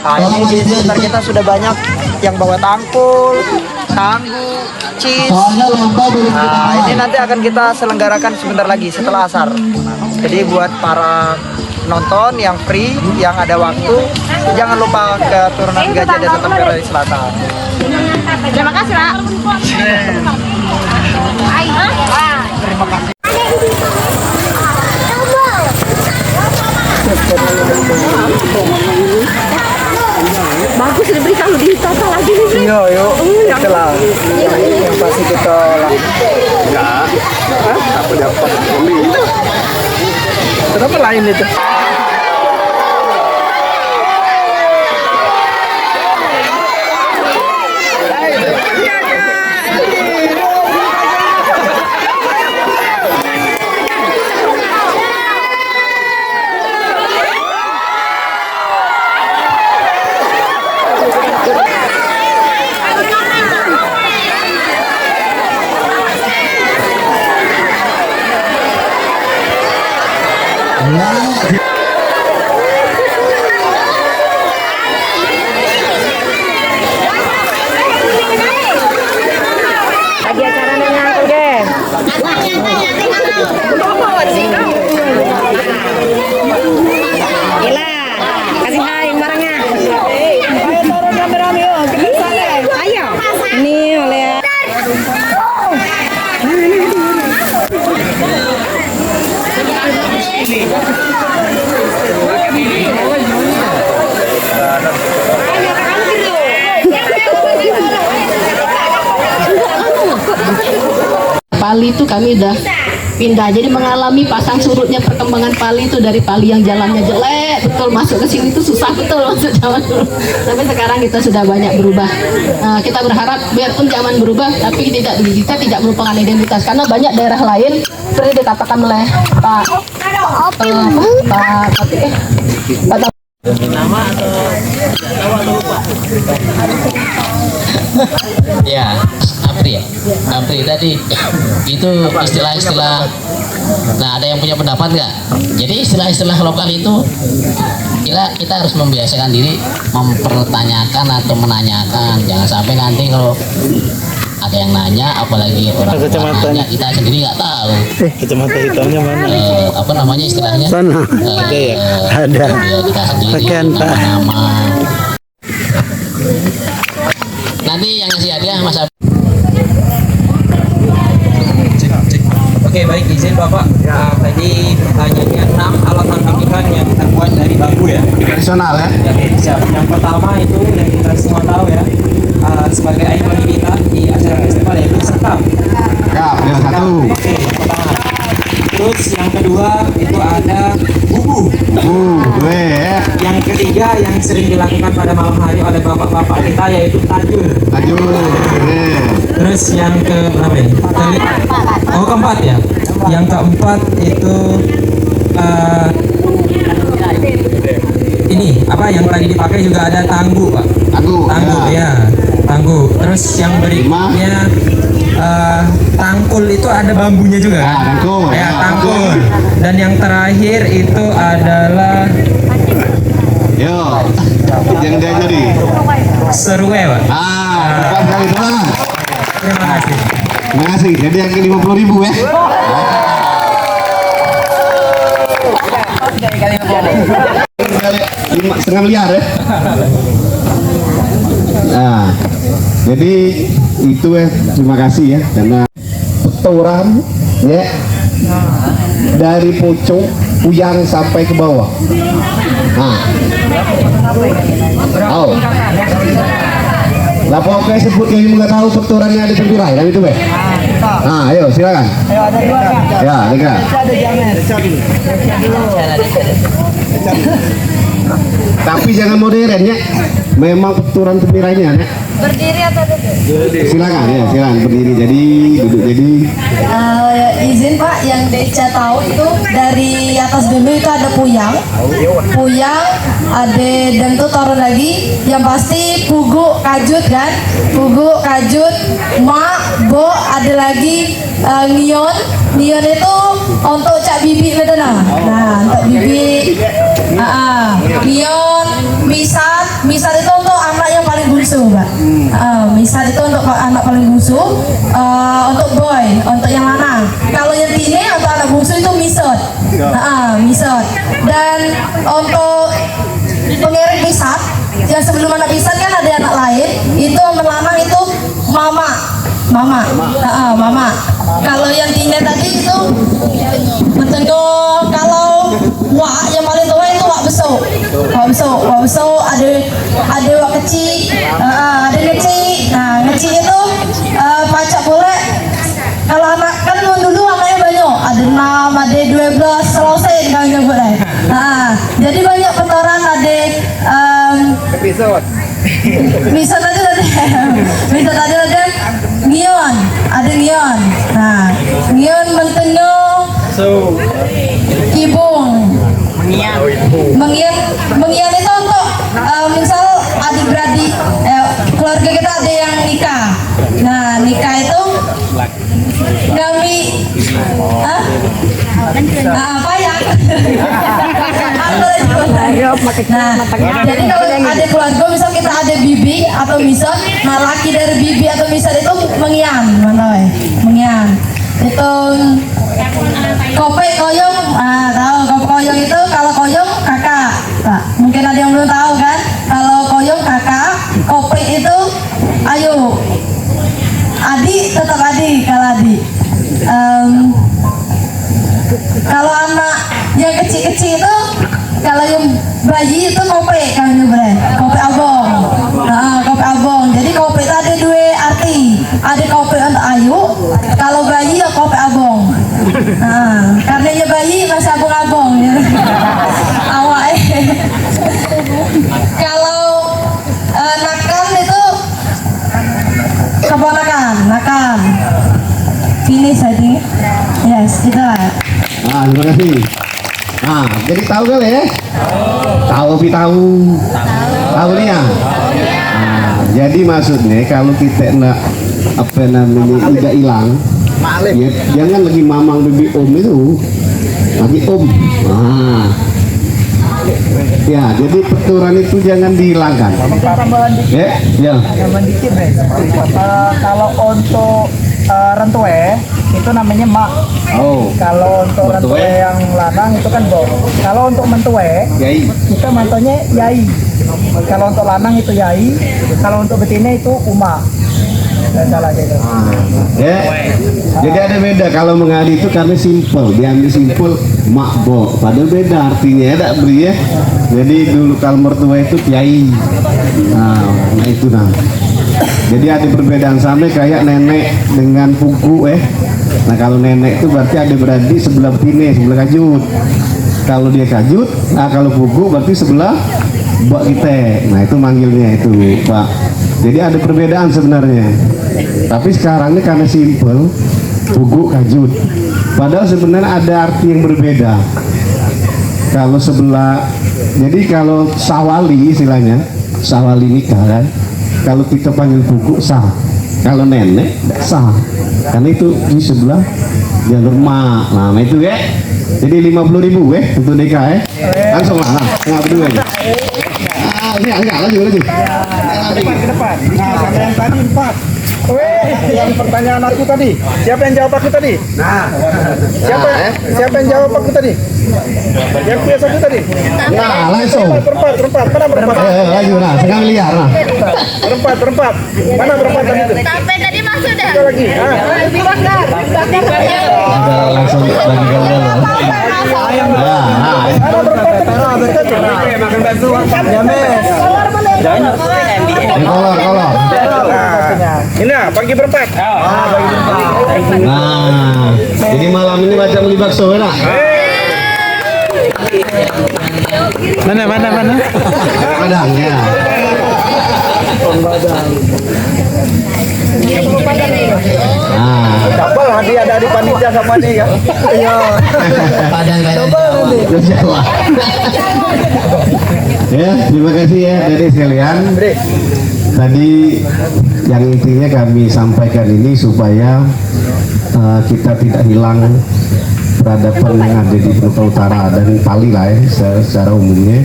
Nah, ini di sekitar kita sudah banyak yang bawa tangkul, tangguh, cheese. Nah, ini nanti akan kita selenggarakan sebentar lagi setelah asar. Jadi buat para nonton yang free, yang ada waktu, jangan lupa ke Turunan Gajah Desa Tempera di Selatan. Terima kasih, Pak. Terima kasih. Bagus diberi kalau ditata lagi nih. Iya, yuk. Itulah yang pasti kita Enggak. Aku dapat pembeli. kenapa lain itu? Lagi acara menyantu deh. Gila, kasih hai barangnya. Ayo turun rame-rame yuk, kita sana. Ayo. Ini oleh Pali itu kami udah pindah, jadi mengalami pasang surutnya perkembangan Pali itu dari Pali yang jalannya jelek betul masuk ke sini itu susah betul masuk zaman dulu. Tapi sekarang kita sudah banyak berubah. Kita berharap biarpun zaman berubah, tapi kita tidak melupakan identitas karena banyak daerah lain seperti dikatakan oleh Pak nama atau lupa? Ya, Apri tadi itu istilah-istilah. Nah, ada yang punya pendapat nggak? Jadi istilah-istilah lokal itu kita harus membiasakan diri mempertanyakan atau menanyakan. Jangan sampai nanti kalau ada yang nanya, apalagi orang nanya, kita sendiri nggak tahu. Kacamata hitamnya mana? Apa namanya istilahnya? Sana. Ada ya? Ada. Kita sendiri nama-nama. Nanti yang ngasih hadiah Mas Ab. Oke, baik, izin Bapak. Tadi pertanyaannya 6 alat tangkap ikan yang terbuat dari bambu ya. Tradisional ya? Siap. Yang pertama itu yang kita semua tahu ya, sebagai ikon kita di acara festival yaitu sekam. Ya, satu. Oke, yang pertama. Terus yang kedua itu ada bubu. Ya. Yang ketiga yang sering dilakukan pada malam hari oleh bapak-bapak kita yaitu tajur. Terus yang ke berapa ini? Keempat ya. Yang keempat itu ini apa yang tadi dipakai juga ada tangguh, Pak. Tangguh ya. Tangguh. Terus yang berikutnya tangkul itu ada bambunya juga kan? Tangkul. Dan yang terakhir itu adalah yang dia jadi seruwe, Pak. Bukan kali doang. Terima kasih. Terima kasih. Jadi yang 50.000 ya. Setengah miliar ya. Nah, jadi itu ya, terima kasih ya karena petoran ya dari pucuk Puyang sampai ke bawah. Nah, lah pokoknya sebut yang nggak tahu petorannya ada tempirai kan itu be. Nah, ayo silakan. Ya, dengar. Tapi jangan modern ya. Memang peturan tempirainya ya. berdiri atau duduk? Silakan ya, silakan berdiri jadi duduk jadi. Izin Pak, yang Deca tahu itu dari atas dulu itu ada puyang, ada dan tuh taruh lagi. Yang pasti pugu kajut kan, pugu kajut, mak, bo, ada lagi ngion itu untuk cak bibi gitu nah. Nah untuk bibi, ngion, misat. misal itu untuk anak yang paling bungsu, Pak. Misal itu untuk anak paling bungsu, untuk boy, untuk yang lanang. Kalau yang tine untuk anak bungsu itu misot. Misot. Dan untuk pengiring pisat, yang sebelum anak pisat kan ada anak lain, itu yang lanang itu mama. Kalau yang tine tadi itu kalau wak yang paling tua itu wak besok ada wak kecil, ada ngeci. Nah, ngeci itu pacak boleh. Kalau anak kan dulu anaknya banyak, ada 6, ada 12, selesai kalau nyebut deh. Nah, jadi banyak petoran, ada Episode. bisa tadi ada ngion, Nah, ngion menteno ibung. Mengian itu untuk misal adik-beradik keluarga kita ada yang nikah. Nah, nikah itu kami apa ya? Nah, jadi kalau ada keluarga misal kita ada bibi atau misal, nah laki dari bibi atau misal itu mengian, itu kope koyong. Tahu kope koyong itu, kalau koyong kakak, Pak. Mungkin ada yang belum tahu kan? Kalau koyong kakak, kope itu ayo. Adik tetap adik kalau adik. Kalau anak yang kecil-kecil itu, kalau yang bayi itu kope kan kope abong. Kope abong. Jadi kope itu ada dua arti. Ada kope untuk ayu, kalau bayi ya kope abong. Karena ya bayi masih abong-abong. Awak. Kalau nakal itu keponakan. Finish I think. Yes, itulah. Terima kasih. Nah, jadi tahu kali ya? Tahu nih ya. Jadi maksudnya kalau kita nak apa namanya tidak hilang, ya, jangan lagi mamang bibi om itu, lagi om. Ya, jadi peturan itu jangan dihilangkan. Ya. Kalau untuk rentue itu namanya mak. Kalau untuk rentue yang lanang itu kan bong. Kalau untuk mentue, kita mantonya yai. Kalau untuk lanang itu yai. Kalau untuk betina itu uma. Salah gitu. Jadi ada beda kalau mengadi itu karena simpel, diambil simpel mak bo. Padahal beda artinya ya, tak beri ya. Jadi dulu kalau mertua itu kiai. Nah itu nah. Jadi ada perbedaan sama kayak nenek dengan pugu Nah kalau nenek itu berarti ada beradik sebelah betina, sebelah kajut. Kalau dia kajut, kalau pugu berarti sebelah buat kita. Nah itu manggilnya itu Pak. Jadi ada perbedaan sebenarnya. Tapi sekarang ini karena simpel, pugu kajut. Padahal sebenarnya ada arti yang berbeda. Kalau sebelah, jadi kalau sawali istilahnya, sawali nikah kan. Kalau kita panggil pugu sah, kalau nenek sah, karena itu di sebelah jalur mak. Nah itu ya. Jadi 50.000 untuk DK langsung lah, nggak berdua aja. Enggak laju. Ke depan. Nah, sama yang tadi 4. Yang pertanyaan aku tadi, siapa yang jawab aku tadi? Nah, siapa yang jawab aku tadi? Yang biasa aku tadi? Nah, langsung. Berempat. Mana berempat? Laju nah, setengah miliar nah. Berempat. Mana berempat tadi itu? Sampai tadi masuk dah. Ada lagi. Langsung bagi ganda. Mana berempat tadi? Kolor. Ini pagi berempat. Nah, jadi malam ini macam beli bakso enak. Mana? Padangnya. Dapat hadiah dari panitia sama nih kan? Iya. Padang kayak Jawa. Ya, terima kasih ya dari sekalian. Tadi yang intinya kami sampaikan ini supaya kita tidak hilang peradaban yang ada di Sumatera Utara dan Bali lah ya secara umumnya.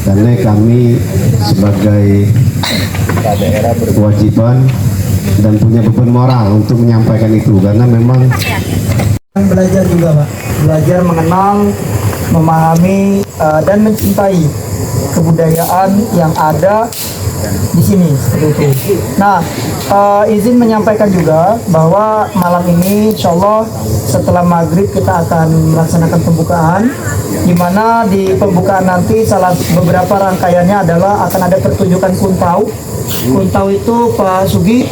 karena kami sebagai kewajiban dan punya beban moral untuk menyampaikan itu, karena memang Belajar juga Pak, belajar mengenal, memahami dan mencintai kebudayaan yang ada di sini seperti itu. Nah, izin menyampaikan juga bahwa malam ini insya Allah setelah maghrib kita akan melaksanakan pembukaan, di mana di pembukaan nanti salah beberapa rangkaiannya adalah akan ada pertunjukan kuntau. Kuntau itu Pak Sugi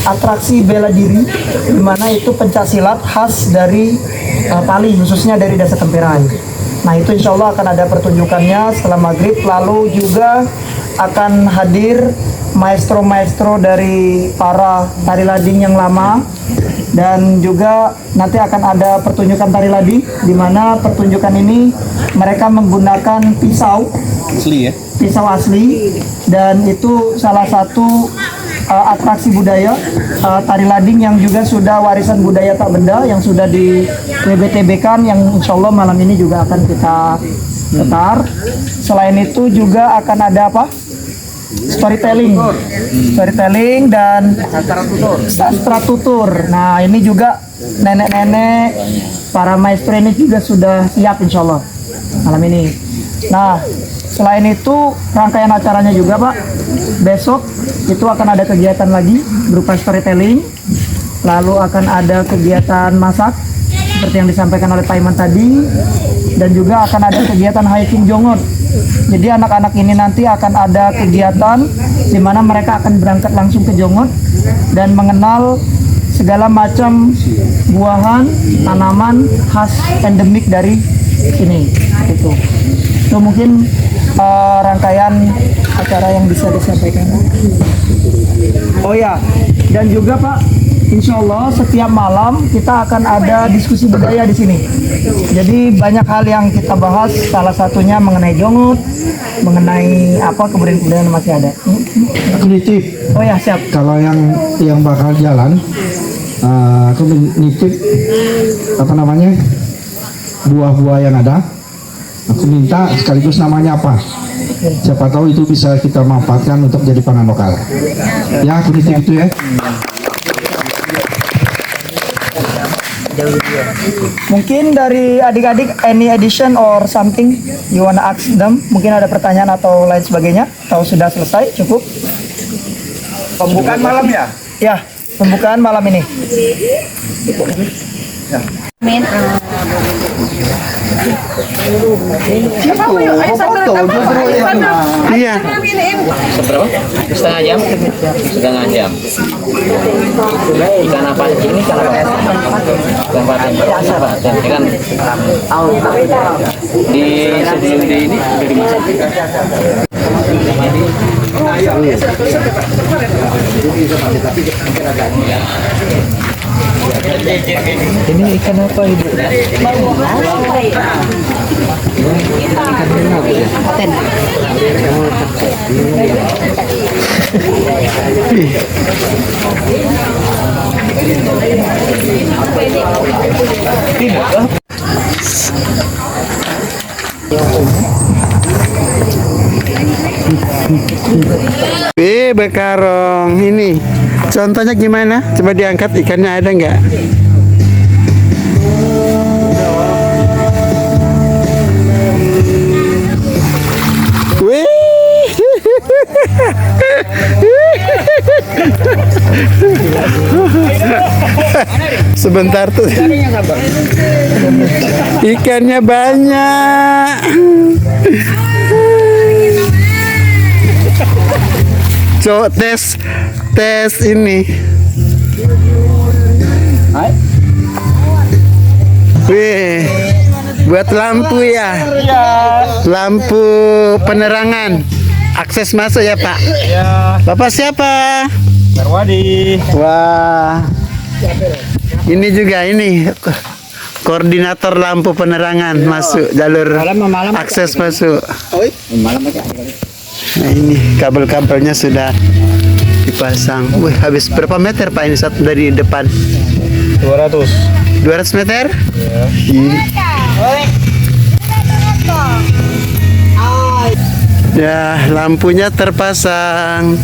atraksi bela diri, di mana itu pencaksilat khas dari Pali, khususnya dari Desa Temperai. Nah itu insya Allah akan ada pertunjukannya setelah maghrib. Lalu juga akan hadir maestro-maestro dari para tari lading yang lama, dan juga nanti akan ada pertunjukan tari lading, di mana pertunjukan ini mereka menggunakan pisau asli ya. Pisau asli, dan itu salah satu atraksi budaya tari lading yang juga sudah warisan budaya tak benda yang sudah di WBTB-kan, yang insya Allah malam ini juga akan kita putar. Selain itu juga akan ada apa? Storytelling dan sastra tutur. Nah ini juga nenek-nenek para maestro ini juga sudah siap insya Allah malam ini. Nah selain itu rangkaian acaranya juga Pak, besok itu akan ada kegiatan lagi berupa storytelling, lalu akan ada kegiatan masak seperti yang disampaikan oleh Pak Iman tadi, dan juga akan ada kegiatan hiking jongot. Jadi anak-anak ini nanti akan ada kegiatan di mana mereka akan berangkat langsung ke Jongot dan mengenal segala macam buahan, tanaman khas endemik dari sini. Itu mungkin rangkaian acara yang bisa disampaikan. Oh ya, dan juga Pak, insya Allah setiap malam kita akan ada diskusi budaya di sini. Jadi banyak hal yang kita bahas, salah satunya mengenai jongot, mengenai apa kebudayaan masih ada. Aku nitip. Oh ya siap. Kalau yang bakal jalan, aku nitip apa namanya buah-buah yang ada. Aku minta sekaligus namanya apa. Siapa tahu itu bisa kita manfaatkan untuk jadi pangan lokal. Ya, aku nitip itu ya. Mungkin dari adik-adik any addition or something you wanna ask them? Mungkin ada pertanyaan atau lain sebagainya? Atau sudah selesai? Cukup? Pembukaan malam ya? Ya, pembukaan malam ini. Iya. Seberapa? Setengah jam? Setengah jam. Ikan apa ini? Ikan apa? Ikan paten. Ikan di sebelum di ini udah dimasak. Ini ikan apa Ibu? Paten. Bekarong ini contohnya gimana? Coba diangkat, ikannya ada nggak? Wih. Sebentar tuh. Ikannya banyak. So tes ini. Wih, buat lampu ya. Lampu penerangan. Akses masuk ya Pak. Bapak siapa? Darwadi. Wah. Ini juga ini koordinator lampu penerangan masuk jalur akses masuk. Nah ini kabel-kabelnya sudah dipasang. Wih, habis berapa meter Pak ini satu dari depan? 200 meter? Ya. Ya, lampunya terpasang.